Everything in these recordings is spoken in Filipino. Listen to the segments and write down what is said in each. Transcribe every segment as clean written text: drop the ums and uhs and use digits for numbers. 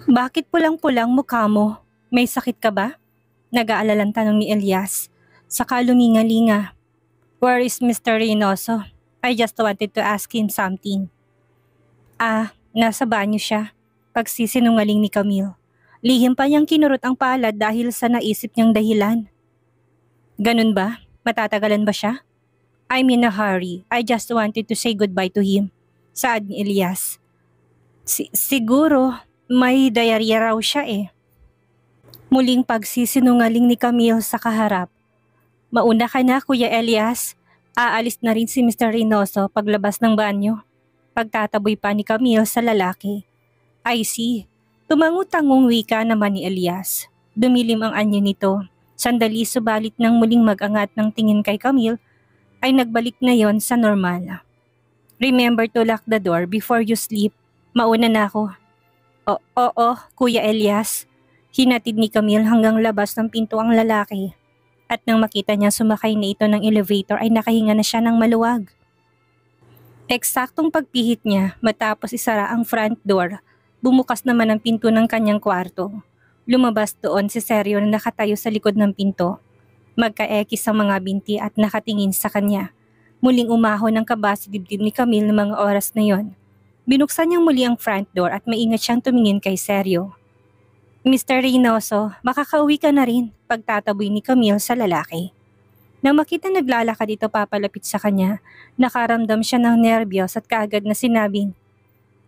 Bakit pulang-pulang mukha mo? May sakit ka ba? Nag-aalalang tanong ni Elias. Saka luminga-linga. Where is Mr. Reynoso? I just wanted to ask him something. Nasa banyo siya. Pagsisinungaling ni Camille. Lihim pa niyang kinurot ang palad dahil sa naisip niyang dahilan. Ganun ba? Matatagalan ba siya? I'm in a hurry. I just wanted to say goodbye to him. Saad ni Elias. Siguro, may diarrhea raw siya eh. Muling pagsisinungaling ni Camille sa kaharap. Mauna ka na, Kuya Elias. Aalis na rin si Mr. Reynoso paglabas ng banyo. Pagtataboy pa ni Camille sa lalaki. I see. Tumangu-tangong wika naman ni Elias. Dumilim ang anyo nito. Sandali subalit nang muling mag-angat ng tingin kay Camille, ay nagbalik na yon sa normal. Remember to lock the door before you sleep. Mauna na ako. Oo, Kuya Elias. Hinatid ni Camille hanggang labas ng pinto ang lalaki. At nang makita niya sumakay na ito ng elevator ay nakahinga na siya ng maluwag. Eksaktong pagpihit niya matapos isara ang front door, bumukas naman ang pinto ng kanyang kwarto. Lumabas doon si Sergio na nakatayo sa likod ng pinto. Magkaekis ang mga binti at nakatingin sa kanya. Muling umahon ang kaba sa dibdib ni Camille ng mga oras na yon. Binuksan niyang muli ang front door at maingat siyang tumingin kay Sergio. Mr. Reynoso, makakauwi ka na rin, pagtataboy ni Camille sa lalaki. Nang makita naglalakad ito papalapit sa kanya, nakaramdam siya ng nerbiyos at kaagad na sinabing,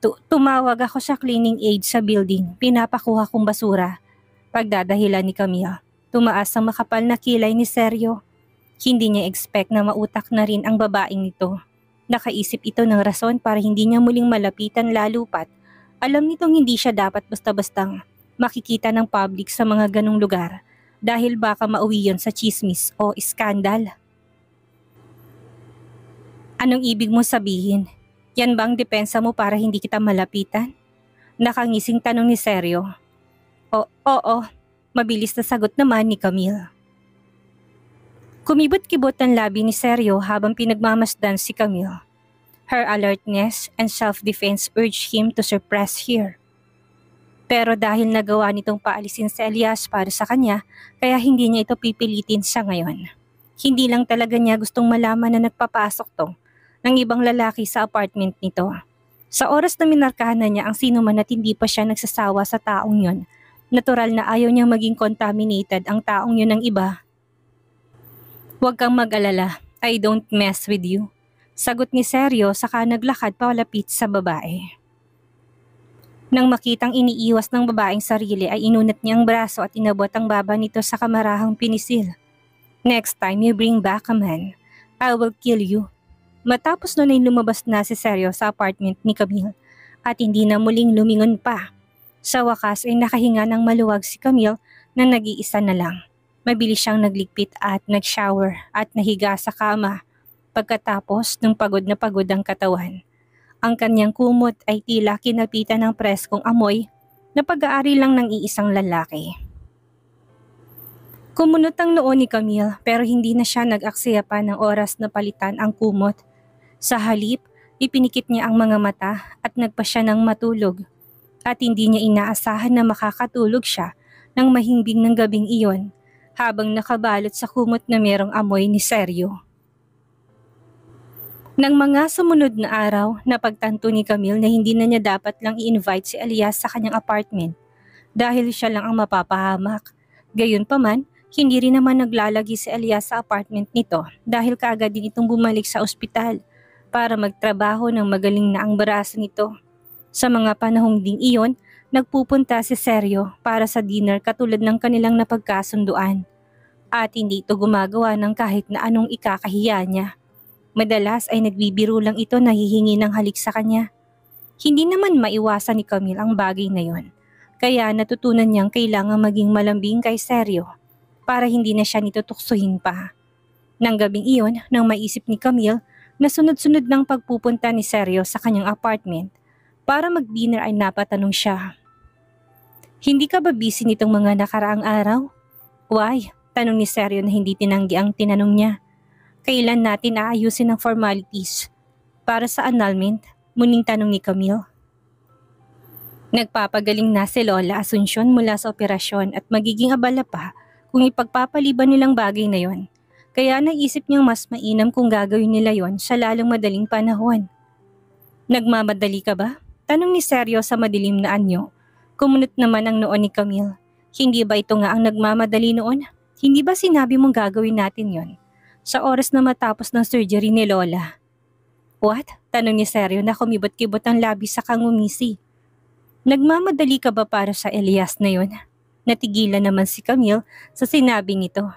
Tumawag ako sa cleaning aid sa building, pinapakuha kong basura. Pagdadahilan ni Camille, tumaas ang makapal na kilay ni Sergio. Hindi niya expect na mautak na rin ang babaeng nito. Nakaisip ito ng rason para hindi niya muling malapitan lalo pat alam nitong hindi siya dapat basta-bastang makikita ng public sa mga ganong lugar dahil baka mauwi yon sa chismis o iskandal. Anong ibig mo sabihin? Yan bang depensa mo para hindi kita malapitan? Nakangising tanong ni Sergio. Oo, mabilis na sagot naman ni Camille. Kumibot-kibot ang labi ni Sergio habang pinagmamasdan si Camille. Her alertness and self-defense urged him to suppress her. Pero dahil nagawa nitong paalisin si Elias para sa kanya, kaya hindi niya ito pipilitin sa ngayon. Hindi lang talaga niya gustong malaman na nagpapasok to ng ibang lalaki sa apartment nito. Sa oras na minarkahan na niya ang sino man at hindi pa siya nagsasawa sa taong yon, natural na ayaw niyang maging contaminated ang taong yon ng iba. Huwag kang mag-alala, I don't mess with you. Sagot ni Sergio saka naglakad palapit sa babae. Nang makitang iniiwas ng babaeng sarili ay inunat niya ang braso at inabot ang baba nito sa kamarahang pinisil. Next time you bring back a man, I will kill you. Matapos nun ay lumabas na si Sergio sa apartment ni Camille at hindi na muling lumingon pa. Sa wakas ay nakahinga ng maluwag si Camille na nag-iisa na lang. Mabilis siyang nagligpit at nag-shower at nahiga sa kama. Pagkatapos ng pagod na pagod ang katawan. Ang kanyang kumot ay tila kinapitan ng preskong amoy na pag-aari lang ng iisang lalaki. Kumunot ang noo ni Camille pero hindi na siya nag-aksaya pa ng oras na palitan ang kumot. Sa halip, ipinikit niya ang mga mata at nagpa siya ng matulog. At hindi niya inaasahan na makakatulog siya ng mahimbing ng gabing iyon habang nakabalot sa kumot na merong amoy ni Sergio. Nang mga sumunod na araw, napagtanto ni Camille na hindi na niya dapat lang i-invite si Elias sa kanyang apartment dahil siya lang ang mapapahamak. Gayunpaman, hindi rin naman naglalagi si Elias sa apartment nito dahil kaagad din itong bumalik sa ospital para magtrabaho ng magaling na ang braso nito. Sa mga panahong ding iyon, nagpupunta si Sergio para sa dinner katulad ng kanilang napagkasunduan at hindi ito gumagawa ng kahit na anong ikakahiya niya. Madalas ay nagbibiro lang ito na hihingi ng halik sa kanya. Hindi naman maiwasan ni Camille ang bagay na yon, kaya natutunan niyang kailangan maging malambing kay Sergio para hindi na siya nitutuksohin pa. Nang gabing iyon, nang maisip ni Camille na sunod-sunod ng pagpupunta ni Sergio sa kanyang apartment para mag-dinner ay napatanong siya. Hindi ka ba busy nitong mga nakaraang araw? Why? Tanong ni Seryo na hindi tinanggi ang tinanong niya. Kailan natin aayusin ang formalities? Para sa annulment? Muling tanong ni Camille. Nagpapagaling na si Lola Asuncion mula sa operasyon at magiging abala pa kung ipagpapaliban nilang bagay na yon. Kaya naisip niyang mas mainam kung gagawin nila yon sa lalong madaling panahon. Nagmamadali ka ba? Tanong ni Seryo sa madilim na anyo. Kumunot naman ang noon ni Camille. Hindi ba ito nga ang nagmamadali noon? Hindi ba sinabi mong gagawin natin yon? Sa oras na matapos ng surgery ni Lola. What? Tanong ni Seryo na kumibot-kibot ang labi sa kangumisi. Nagmamadali ka ba para sa Elias na yon? Natigilan naman si Camille sa sinabi nito.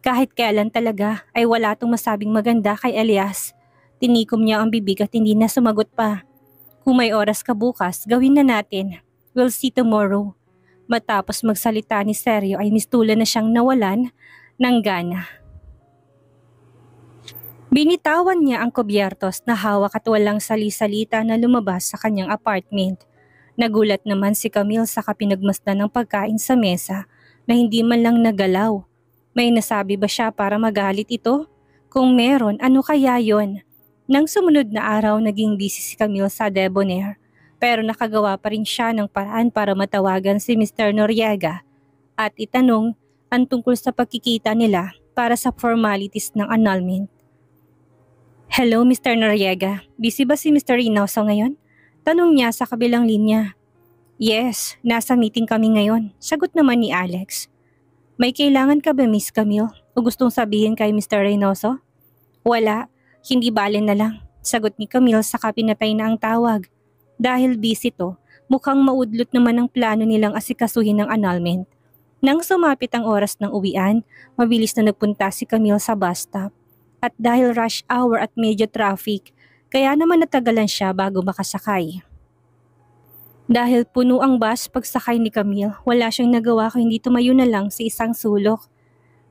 Kahit kailan talaga ay wala tong masabing maganda kay Elias. Tinikom niya ang bibig at hindi na sumagot pa. Kung may oras ka bukas, gawin na natin. We'll see tomorrow. Matapos magsalita ni Seryo ay mistulan na siyang nawalan ng gana. Binitawan niya ang kubyertos na hawak at walang sali-salita na lumabas sa kanyang apartment. Nagulat naman si Camille sa kapinagmasdan ng pagkain sa mesa na hindi man lang nagalaw. May nasabi ba siya para magalit ito? Kung meron, ano kaya yon? Nang sumunod na araw naging busy si Camille sa Debonair, pero nakagawa pa rin siya ng paraan para matawagan si Mr. Noriega at itanong ang tungkol sa pagkikita nila para sa formalities ng annulment. Hello Mr. Noriega, busy ba si Mr. Reynoso ngayon? Tanong niya sa kabilang linya. Yes, nasa meeting kami ngayon. Sagot naman ni Alex. May kailangan ka ba Miss Camille o gustong sabihin kay Mr. Reynoso? Wala, hindi bale na lang. Sagot ni Camille sa pinatay na ang tawag. Dahil busy to, mukhang maudlot naman ang plano nilang asikasuhin ng annulment. Nang sumapit ang oras ng uwian, mabilis na nagpunta si Camille sa bus stop. At dahil rush hour at medyo traffic, kaya naman natagalan siya bago makasakay. Dahil puno ang bus pagsakay ni Camille, wala siyang nagawa kundi tumayo na lang sa isang sulok.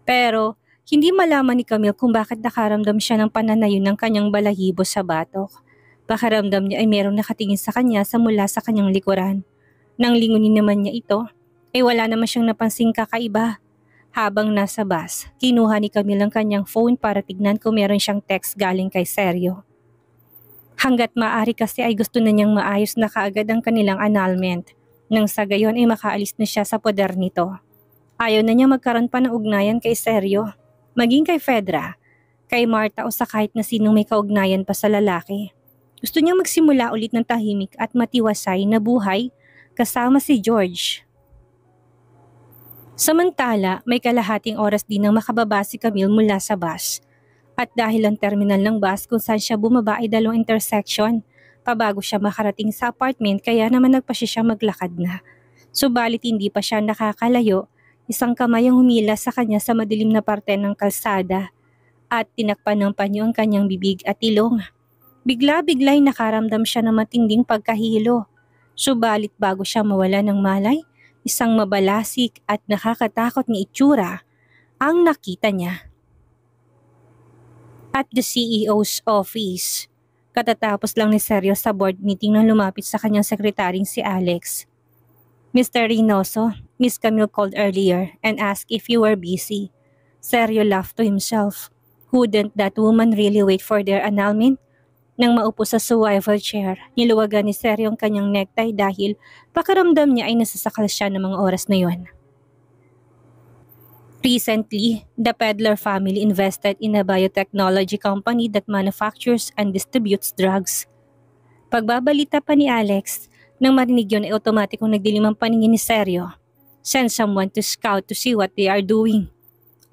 Pero hindi malaman ni Camille kung bakit nakaramdam siya ng pananayon ng kanyang balahibo sa batok. Pakaramdam niya ay merong nakatingin sa kanya sa mula sa kanyang likuran. Nang lingunin naman niya ito, ay wala naman siyang napansing kakaiba. Habang nasa bus, kinuha ni Camille ang kanyang phone para tignan kung meron siyang text galing kay Seryo. Hanggat maaari kasi ay gusto na niyang maayos na kaagad ang kanilang annulment. Nang sa gayon ay makaalis na siya sa poder nito. Ayaw na niya magkaroon pa ng ugnayan kay Seryo, maging kay Fedra, kay Marta o sa kahit na sinong may kaugnayan pa sa lalaki. Gusto niyang magsimula ulit ng tahimik at matiwasay na buhay kasama si George. Samantala, may kalahating oras din nang makababa si Camille mula sa bus. At dahil ang terminal ng bus kung saan siya bumaba ay dalawang intersection, pabago siya makarating sa apartment kaya naman nagpasya siya maglakad na. Subalit hindi pa siya nakakalayo, isang kamay ang humila sa kanya sa madilim na parte ng kalsada at tinakpan ng panyo ang kanyang bibig at ilong. Bigla-bigla'y nakaramdam siya ng matinding pagkahilo. Subalit bago siya mawala ng malay, isang mabalasik at nakakatakot na itsura ang nakita niya. At the CEO's office. Katatapos lang ni Seryo sa board meeting nang lumapit sa kanyang sekretaring si Alex. Mr. Reynoso, Miss Camille called earlier and asked if you were busy. Seryo laughed to himself. Couldn't that woman really wait for their annulment? Nang maupo sa swivel chair, niluwagan ni Seryo ang kanyang necktie dahil pakaramdam niya ay nasasakal siya ng mga oras na yon. Recently, the Pedler family invested in a biotechnology company that manufactures and distributes drugs. Pagbabalita pa ni Alex, nang marinig yun ay otomatikong nagdilim ang paningin ni Seryo. Send someone to scout to see what they are doing.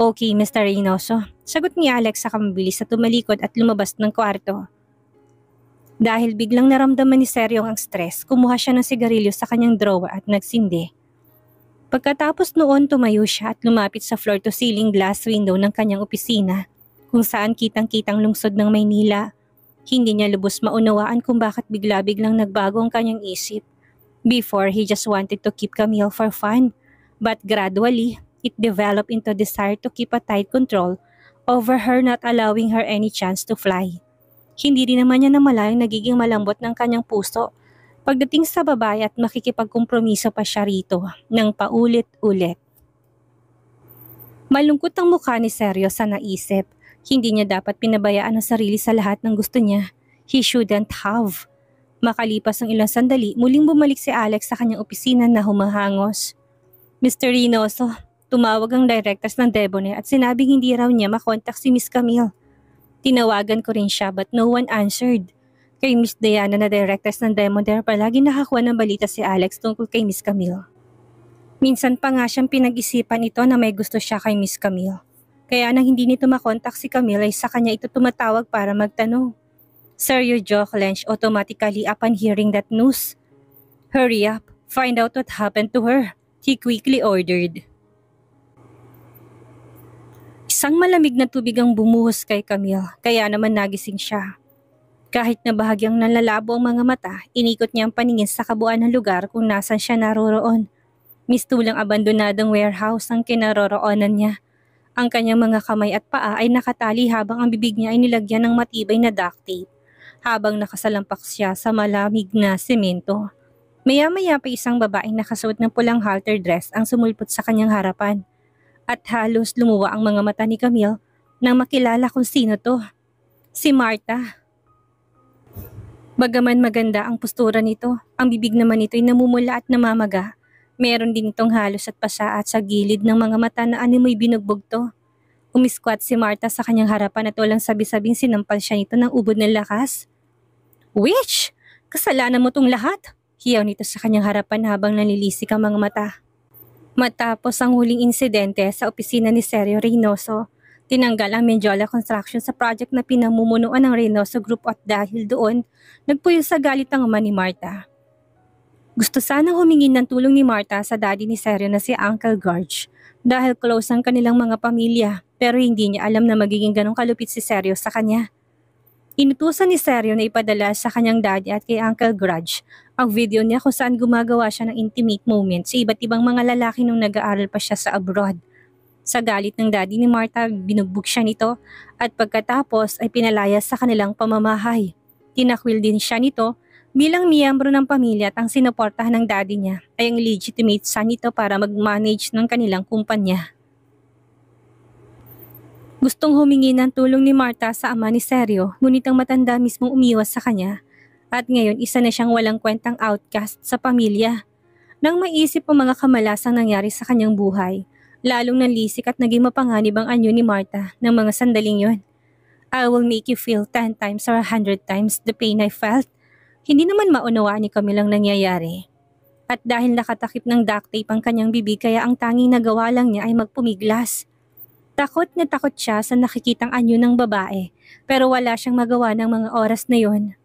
Okay, Mr. Reynoso, sagot ni Alex sa mabilis na tumalikod at lumabas ng kwarto. Dahil biglang naramdaman ni Seryo ang stress, kumuha siya ng sigarilyo sa kanyang drawer at nagsindi. Pagkatapos noon tumayo siya at lumapit sa floor-to-ceiling glass window ng kanyang opisina kung saan kitang-kitang lungsod ng Maynila. Hindi niya lubos maunawaan kung bakit bigla-biglang nagbago ang kanyang isip. Before, he just wanted to keep Camille for fun, but gradually, it developed into a desire to keep a tight control over her, not allowing her any chance to fly. Hindi rin naman niya namalayang nagiging malambot ng kanyang puso pagdating sa babae at makikipagkompromiso pa siya rito ng paulit-ulit. Malungkot ang mukha ni Seryo sa naisip. Hindi niya dapat pinabayaan ang sarili sa lahat ng gusto niya. He shouldn't have. Makalipas ang ilang sandali, muling bumalik si Alex sa kanyang opisina na humahangos. Mr. Reynoso, tumawag ang directors ng Debonair at sinabing hindi raw niya makontak si Miss Camille. Tinawagan ko rin siya but no one answered. Kay Miss Diana na directors ng Debonair palagi nakakuha ng balita si Alex tungkol kay Miss Camille. Minsan pa nga siyang pinag-isipan ito na may gusto siya kay Miss Camille. Kaya nang hindi nito makontak si Camille ay sa kanya ito tumatawag para magtanong. Seryo jaw clenched automatically upon hearing that news. Hurry up, find out what happened to her, he quickly ordered. Isang malamig na tubig ang bumuhos kay Camille, kaya naman nagising siya. Kahit na bahagyang nalalabo ang mga mata, inikot niya ang paningin sa kabuuan ng lugar kung nasan siya naroroon. Mistulang abandonadong warehouse ang kinaroroonan niya. Ang kanyang mga kamay at paa ay nakatali habang ang bibig niya ay nilagyan ng matibay na duct tape. Habang nakasalampak siya sa malamig na semento. Maya-maya pa isang babaeng nakasuot ng pulang halter dress ang sumulpot sa kanyang harapan. At halos lumuwa ang mga mata ni Camille nang makilala kung sino to. Si Marta. Bagaman maganda ang postura nito, ang bibig naman nito ay namumula at namamaga. Meron din itong halos at pasaat sa gilid ng mga mata na animoy binugbog to. Umiskwat si Marta sa kanyang harapan at walang sabi-sabing sinampal siya nito ng ubod ng lakas. Witch! Kasalanan mo tong lahat! Hiyaw nito sa kanyang harapan habang nalilisik ang mga mata. Matapos ang huling insidente sa opisina ni Seryo Reynoso, tinanggal ang Menjola Construction sa project na pinamumunuan ng Reynoso Group at dahil doon, nagpuyo sa galit ang ama ni Marta. Gusto sanang humingin ng tulong ni Marta sa daddy ni Seryo na si Uncle George dahil close ang kanilang mga pamilya pero hindi niya alam na magiging ganong kalupit si Seryo sa kanya. Inutusan ni Seryo na ipadala sa kanyang daddy at kay Uncle George ang video niya kung saan gumagawa siya ng intimate moments sa iba't ibang mga lalaki nung nag-aaral pa siya sa abroad. Sa galit ng daddy ni Marta, binugbog siya nito at pagkatapos ay pinalaya sa kanilang pamamahay. Tinakwil din siya nito bilang miyembro ng pamilya at ang sinuportahan ng daddy niya ay ang legitimate son nito para mag-manage ng kanilang kumpanya. Gustong humingi ng tulong ni Marta sa ama ni Seryo, ngunit ang matanda mismo umiwas sa kanya at ngayon isa na siyang walang kwentang outcast sa pamilya. Nang maisip ang mga kamalasang nangyari sa kanyang buhay, lalong nalisik at naging mapanganib ang anyo ni Marta ng mga sandaling yon. I will make you feel 10 times or 100 times the pain I felt. Hindi naman maunawaan ni Camille ang nangyayari. At dahil nakatakip ng duct tape ang kanyang bibig kaya ang tanging nagawa lang niya ay magpumiglas. Takot na takot siya sa nakikitang anyo ng babae pero wala siyang magawa ng mga oras na yon.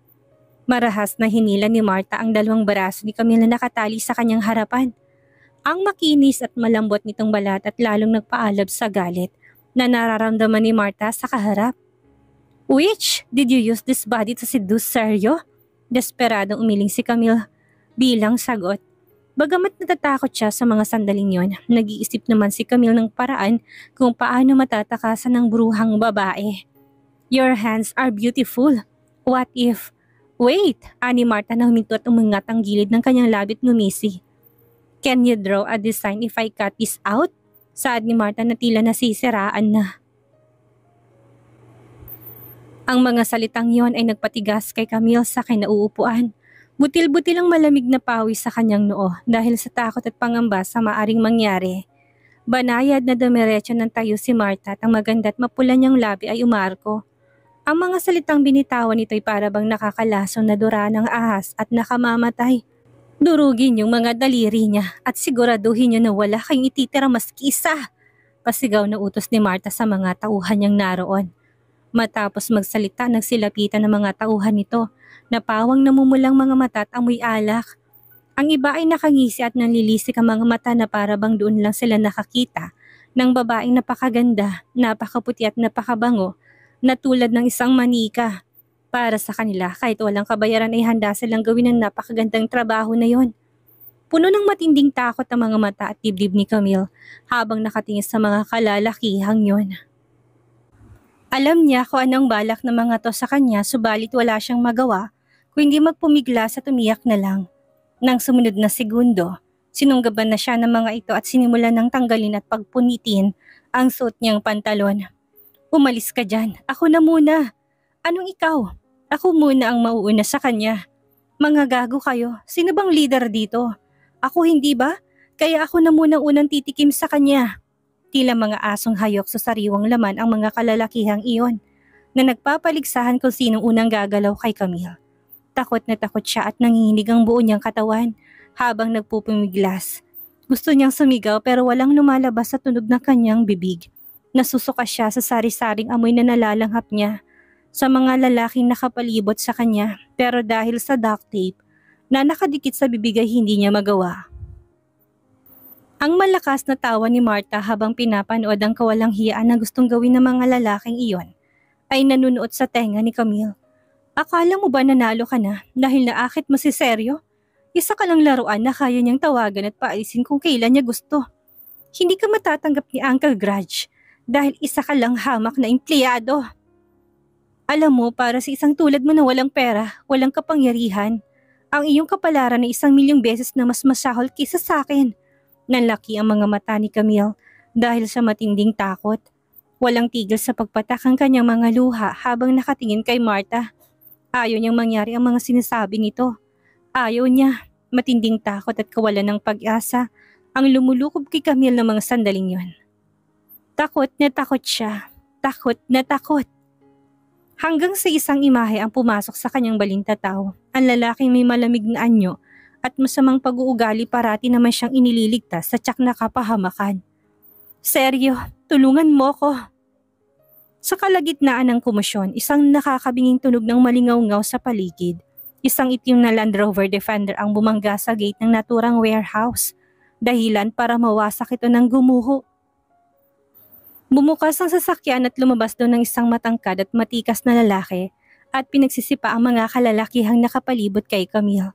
Marahas na hinila ni Marta ang dalawang braso ni Camille na nakatali sa kanyang harapan. Ang makinis at malambot nitong balat at lalong nagpaalab sa galit na nararamdaman ni Marta sa kaharap. Witch, did you use this body to seduce Seryo? Desperadong umiling si Camille bilang sagot. Bagamat natatakot siya sa mga sandaling yon, nag-iisip naman si Camille ng paraan kung paano matatakasan ng bruhang babae. Your hands are beautiful. What if... Wait! Ani Marta na huminto at umangat ang gilid ng kanyang labit ngumisi. Can you draw a design if I cut this out? Saad ni Marta na tila nasisiraan na. Ang mga salitang yon ay nagpatigas kay Camille sa kinauupuan. Butil-butil ang malamig na pawis sa kanyang noo dahil sa takot at pangamba sa maaring mangyari. Banayad na dumiretso ng tayo si Marta at ang maganda at mapula niyang labi ay umarko. Ang mga salitang binitawan nito ay para bang nakakalason na dura ng ahas at nakamamatay. Durugin yung mga daliri niya at siguraduhin niyo na wala kayong ititira maski isa. Pasigaw na utos ni Marta sa mga tauhan niyang naroon. Matapos magsalita, nagsilapitan ng mga tauhan nito na pawang namumulang mga mata at amoy alak. Ang iba ay nakangisi at nanlilisik ang mga mata na para bang doon lang sila nakakita ng babaeng napakaganda, napakaputi at napakabango na tulad ng isang manika. Para sa kanila, kahit walang kabayaran ay handa silang gawin ang napakagandang trabaho na yon. Puno ng matinding takot ang mga mata at dibdib ni Camille habang nakatingin sa mga kalalakihang yon. Alam niya kung anong balak ng mga to sa kanya subalit wala siyang magawa kung hindi magpumiglas at umiyak na lang. Nang sumunod na segundo, Sinunggaban na siya ng mga ito at sinimulan ng tanggalin at pagpunitin ang suot niyang pantalon. Umalis ka dyan, ako na muna. Anong ikaw? Ako muna ang mauuna sa kanya. Mga gago kayo, sino bang leader dito? Ako hindi ba? Kaya ako na muna unang titikim sa kanya. Tila mga asong hayok sa sariwang laman ang mga kalalakihang iyon na nagpapaligsahan kung sinong unang gagalaw kay Camille. Takot na takot siya at nanginginig ang buo niyang katawan habang nagpupumiglas. Gusto niyang sumigaw pero walang lumalabas sa tunog ng kanyang bibig. Nasusuka siya sa sari-saring amoy na nalalanghap niya sa mga lalaking nakapalibot sa kanya pero dahil sa duct tape na nakadikit sa bibig ay hindi niya magawa. Ang malakas na tawa ni Martha habang pinapanood ang kawalang hiyaan na gustong gawin ng mga lalaking iyon ay nanunuot sa tenga ni Camille. Akala mo ba nanalo ka na dahil naakit mo si Seryo? Isa ka lang laruan na kaya niyang tawagan at paalisin kung kailan niya gusto. Hindi ka matatanggap ni Uncle Grudge dahil isa ka lang hamak na empleyado. Alam mo, para sa isang tulad mo na walang pera, walang kapangyarihan, ang iyong kapalaran ay 1,000,000 beses na mas masahol kaysa sa akin. Nanlaki ang mga mata ni Camille dahil sa matinding takot. Walang tigil sa pagpatak ang kanyang mga luha habang nakatingin kay Martha. Ayaw niyang mangyari ang mga sinasabing ito. Ayaw niya, matinding takot at kawalan ng pag-asa ang lumulukob kay Camille ng mga sandaling yon. Takot na takot siya, takot na takot. Hanggang sa isang imahe ang pumasok sa kanyang balintataw, ang lalaking may malamig na anyo at masamang pag-uugali parati naman siyang inililigtas sa tiyak na kapahamakan. Seryo, tulungan mo ko. Sa kalagitnaan ng komosyon, isang nakakabinging tunog ng malingaw-ngaw sa paligid. Isang itim na Land Rover Defender ang bumangga sa gate ng naturang warehouse, dahilan para mawasak ito ng gumuho. Bumukas ang sasakyan at lumabas doon ng isang matangkad at matikas na lalaki at pinagsisipa ang mga kalalakihang nakapalibot kay Camille.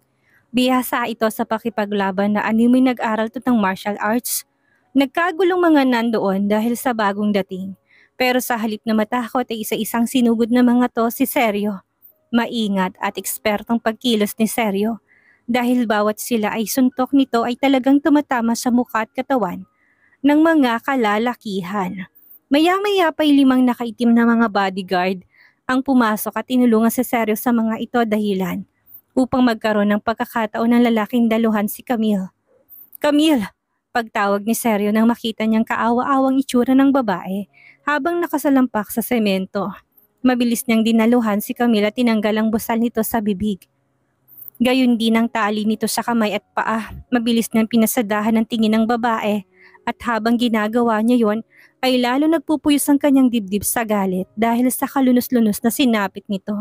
Bihasa ito sa pakipaglaban na animoy nag-aral to ng martial arts. Nagkagulong mga nandoon dahil sa bagong dating. Pero sa halip na matakot ay isa-isang sinugod na mga to si Seryo. Maingat at ekspertong pagkilos ni Seryo. Dahil bawat sila ay suntok nito ay talagang tumatama sa mukha at katawan ng mga kalalakihan. Maya-maya pa 5 nakaitim na mga bodyguard ang pumasok at tinulungan si Seryo sa mga ito dahilan upang magkaroon ng pagkakataon ng lalaking daluhan si Camille. Camille! Pagtawag ni Seryo nang makita niyang kaawa-awang itsura ng babae habang nakasalampak sa semento. Mabilis niyang dinaluhan si Camille at tinanggal ang busal nito sa bibig. Gayon din ang tali nito sa kamay at paa. Mabilis niyang pinasadahan ang tingin ng babae at habang ginagawa niya yon ay lalo nagpupuyos ang kanyang dibdib sa galit dahil sa kalunos-lunos na sinapit nito.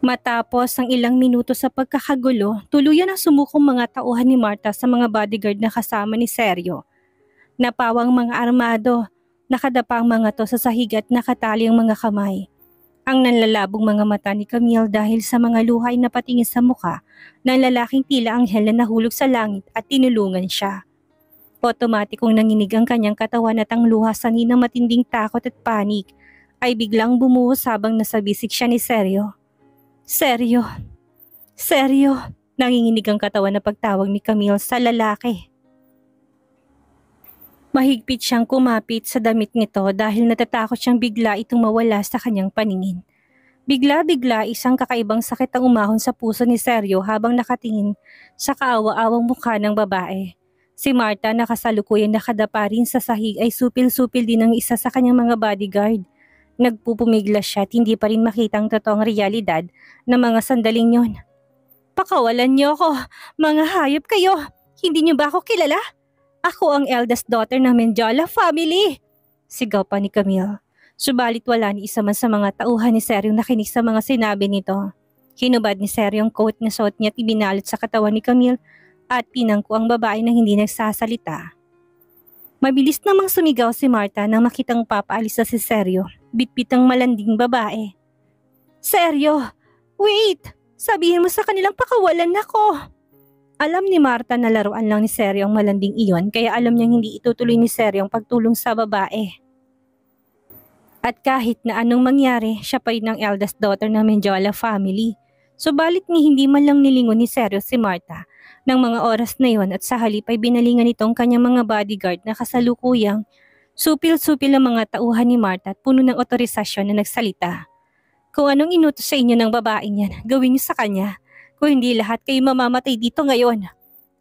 Matapos ang ilang minuto sa pagkakagulo, tuluyan ang sumukong mga tauhan ni Martha sa mga bodyguard na kasama ni Seryo. Napawang mga armado, nakadapa ang mga to sa sahig at nakatali ang mga kamay. Ang nanlalabong mga mata ni Camille dahil sa mga luha ay napatingin sa mukha ng lalaking tila anghel na nahulog sa langit at tinulungan siya. Otomatikong nanginig ang kanyang katawan at ang luha sanhi ng matinding takot at panik ay biglang bumuhos habang nasabisik siya ni Seryo. Seryo, Seryo, nanginginig ang katawan na pagtawag ni Camille sa lalaki. Mahigpit siyang kumapit sa damit nito dahil natatakot siyang bigla itong mawala sa kanyang paningin. Bigla-bigla isang kakaibang sakit ang umahon sa puso ni Seryo habang nakatingin sa kaawa-awang mukha ng babae. Si Martha na kasalukuyang nakadapa rin sa sahig ay supil-supil din ng isa sa kanyang mga bodyguard. Nagpupumiglas siya at hindi pa rin makita ang totoong realidad ng mga sandaling yon. Pakawalan niyo ako! Mga hayop kayo! Hindi niyo ba ako kilala? Ako ang eldest daughter ng Menjola family! Sigaw pa ni Camille. Subalit wala ni isa man sa mga tauhan ni Seryo nakinig sa mga sinabi nito. Hinubad ni Seryo ang coat na suot niya at ibinalot sa katawan ni Camille at pinangko ang babae na hindi nagsasalita. Mabilis namang sumigaw si Martha nang makitang papaalis na si Seryo, bitbit ang malanding babae. Seryo! Wait! Sabihin mo sa kanilang pakawalan ako! Alam ni Martha na laruan lang ni Seryo ang malanding iyon kaya alam niyang hindi itutuloy ni Seryo ang pagtulong sa babae. At kahit na anong mangyari, siya pa rin ang eldest daughter ng Menjola family. Subalit ni hindi man lang nilingon ni Seryo si Martha ng mga oras na yon at sa halip ay binalingan itong kanyang mga bodyguard na kasalukuyang supil-supil ang mga tauhan ni Marta at puno ng otorisasyon na nagsalita. Kung anong inutos sa inyo ng babaeng yan, gawin niyo sa kanya. Kung hindi lahat kayo mamamatay dito ngayon.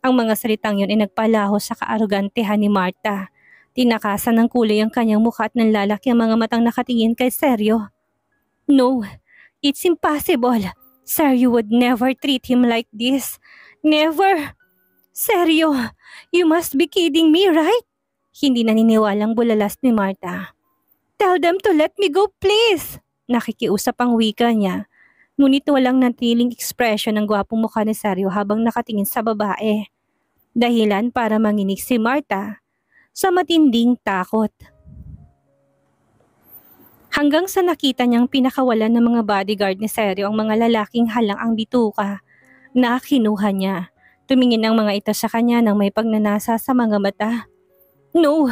Ang mga salitang yun ay nagpalaho sa kaarogantehan ni Marta. Tinakasan ng kulay ang kanyang mukha at nanlalaki ang mga matang nakatingin kay Seryo. No, it's impossible. Seryo would never treat him like this. Never! Seryo, you must be kidding me, right? Hindi naniniwalang bulalas ni Marta. Tell them to let me go, please! Nakikiusap ang wika niya. Ngunit walang natiling ekspresyon ng gwapong mukha ni Seryo habang nakatingin sa babae. Dahilan para manginig si Marta sa matinding takot. Hanggang sa nakita niyang pinakawalan ng mga bodyguard ni Seryo ang mga lalaking halang ang bituka na kinuha niya. Tumingin ang mga ito sa kanya nang may pagnanasa sa mga mata. No,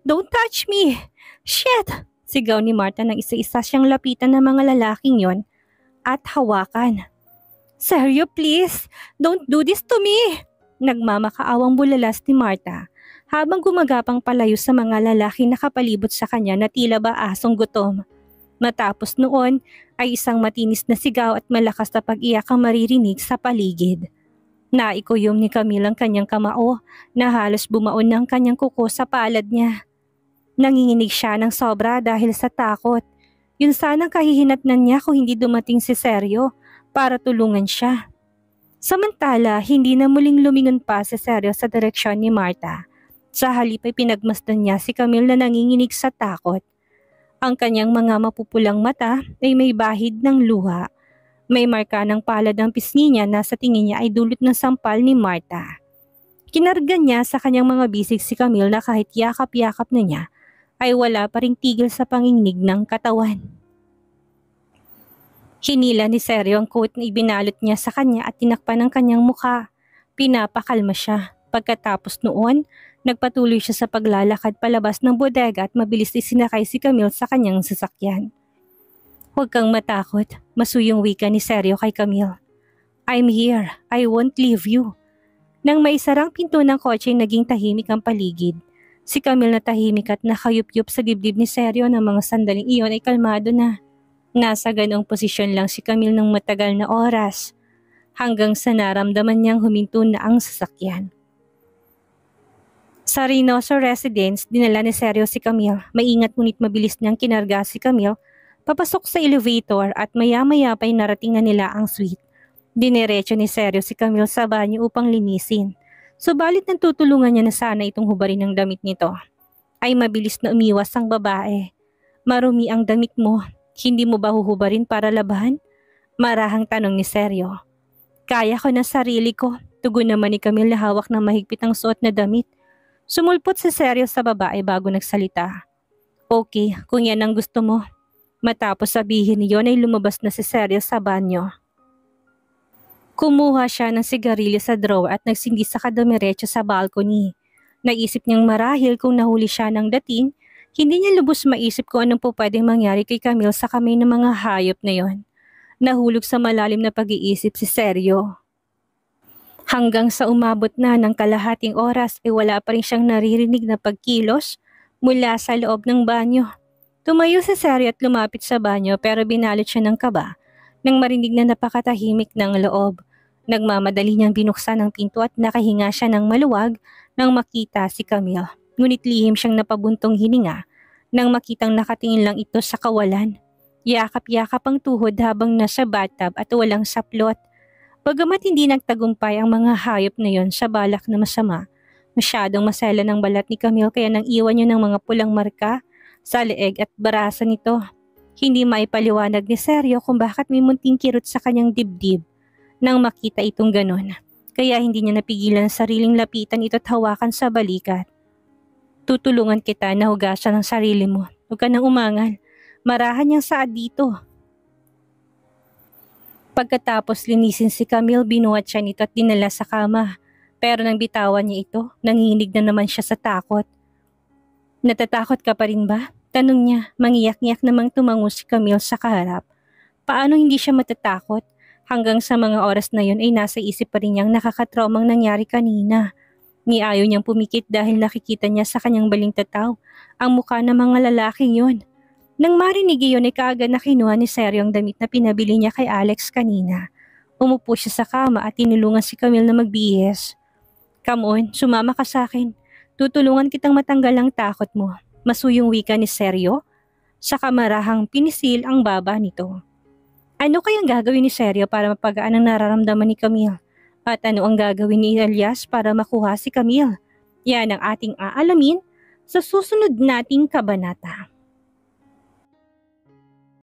don't touch me! Shit! Sigaw ni Marta nang isa-isa siyang lapitan ng mga lalaking yon at hawakan. Seryo, please! Don't do this to me! Nagmamakaawang bulalas ni Marta habang gumagapang palayo sa mga lalaki na kapalibot sa kanya na tila ba asong gutom. Matapos noon ay isang matinis na sigaw at malakas na pag-iyak ang maririnig sa paligid. Naikuyom ni Camille ang kanyang kamao na halos bumaon ng kanyang kuko sa palad niya. Nanginginig siya ng sobra dahil sa takot. Yun sanang kahihinatnan niya kung hindi dumating si Seryo para tulungan siya. Samantala, hindi na muling lumingon pa si Seryo sa direksyon ni Marta. Sa halip ay pinagmasdan niya si Camille na nanginginig sa takot. Ang kanyang mga mapupulang mata ay may bahid ng luha. May marka ng palad ng pisngi niya na sa tingin niya ay dulot ng sampal ni Marta. Kinargan niya sa kanyang mga bisig si Camille na kahit yakap-yakap na niya ay wala pa ring tigil sa panginginig ng katawan. Hinila ni Seryo ang coat na ibinalot niya sa kanya at tinakpan ang kanyang mukha. Pinapakalma siya. Pagkatapos noon, nagpatuloy siya sa paglalakad palabas ng bodega at mabilis isinakay si Camille sa kanyang sasakyan. Huwag kang matakot, masuyong wika ni Seryo kay Camille. I'm here, I won't leave you. Nang maisarang pinto ng kotse naging tahimik ang paligid. Si Camille na tahimik at nakayup-yup sa dibdib ni Seryo ng mga sandaling iyon ay kalmado na. Nasa ganong posisyon lang si Camille ng matagal na oras hanggang sa naramdaman niyang huminto na ang sasakyan. Sa Reynosa Residence, dinala ni Seryo si Camille. Maingat ngunit mabilis niyang kinarga si Camille papasok sa elevator at maya-maya pa'y narating na nila ang suite. Dinerecho ni Seryo si Camille sa banyo upang linisin. Subalit nang tutulungan niya na sana itong hubarin ng damit nito, ay mabilis na umiwas ang babae. Marumi ang damit mo. Hindi mo ba huhubarin para labahan? Marahang tanong ni Seryo. Kaya ko na sarili ko. Tugon naman ni Camille na hawak ng mahigpit ang suot na damit. Sumulpot si Seryo sa babae bago nagsalita. Okay, kung yan ang gusto mo. Matapos sabihin niyon ay lumabas na si Seryo sa banyo. Kumuha siya ng sigarilyo sa drawer at nagsindi sa kadumiretso sa balcony. Naisip niyang marahil kung nahuli siya ng dating, hindi niya lubos maisip kung anong po pwedeng mangyari kay Camille sa kamay ng mga hayop na yon. Nahulog sa malalim na pag-iisip si Seryo. Hanggang sa umabot na ng kalahating oras ay wala pa rin siyang naririnig na pagkilos mula sa loob ng banyo. Tumayo si Seryo at lumapit sa banyo pero binalot siya ng kaba nang marinig na napakatahimik ng loob. Nagmamadali niyang binuksan ang pinto at nakahinga siya ng maluwag nang makita si Camille. Ngunit lihim siyang napabuntong hininga nang makitang nakatingin lang ito sa kawalan. Yakap-yakap ang tuhod habang nasa bathtub at walang saplot. Bagamat hindi nagtagumpay ang mga hayop na yon sa balak na masama, masyadong masela ng balat ni Camille kaya nang iwan niya ng mga pulang marka sa leeg at barasa nito. Hindi maipaliwanag ni Seryo kung bakit may munting kirot sa kanyang dibdib nang makita itong ganon. Kaya hindi niya napigilan ang sariling lapitan ito at hawakan sa balikat. Tutulungan kita na hugasan ang sarili mo. Huwag ka nang umangal. Marahan niyang saad dito. Pagkatapos linisin si Camille, binuhat siya nito at dinala sa kama. Pero nang bitawan niya ito, nanginginig na naman siya sa takot. Natatakot ka pa rin ba? Tanong niya, mangiyak-ngiyak namang tumango si Camille sa kaharap. Paano hindi siya matatakot? Hanggang sa mga oras na yun ay nasa isip pa rin niyang nakakatraumang nangyari kanina. Ni ayaw niyang pumikit dahil nakikita niya sa kanyang balingtataw ang mukha ng mga lalaking yun. Nang marinig iyon ay kaagad na kinuha ni Seryo ang damit na pinabili niya kay Alex kanina. Umupo siya sa kama at tinulungan si Camille na magbihis. Come on, sumama ka sa akin. Tutulungan kitang matanggal ang takot mo. Masuyong wika ni Seryo. Sa kamarahang pinisil ang baba nito. Ano kayang gagawin ni Seryo para mapagaan ang nararamdaman ni Camille? At ano ang gagawin ni Elias para makuha si Camille? Yan ang ating aalamin sa susunod nating kabanata.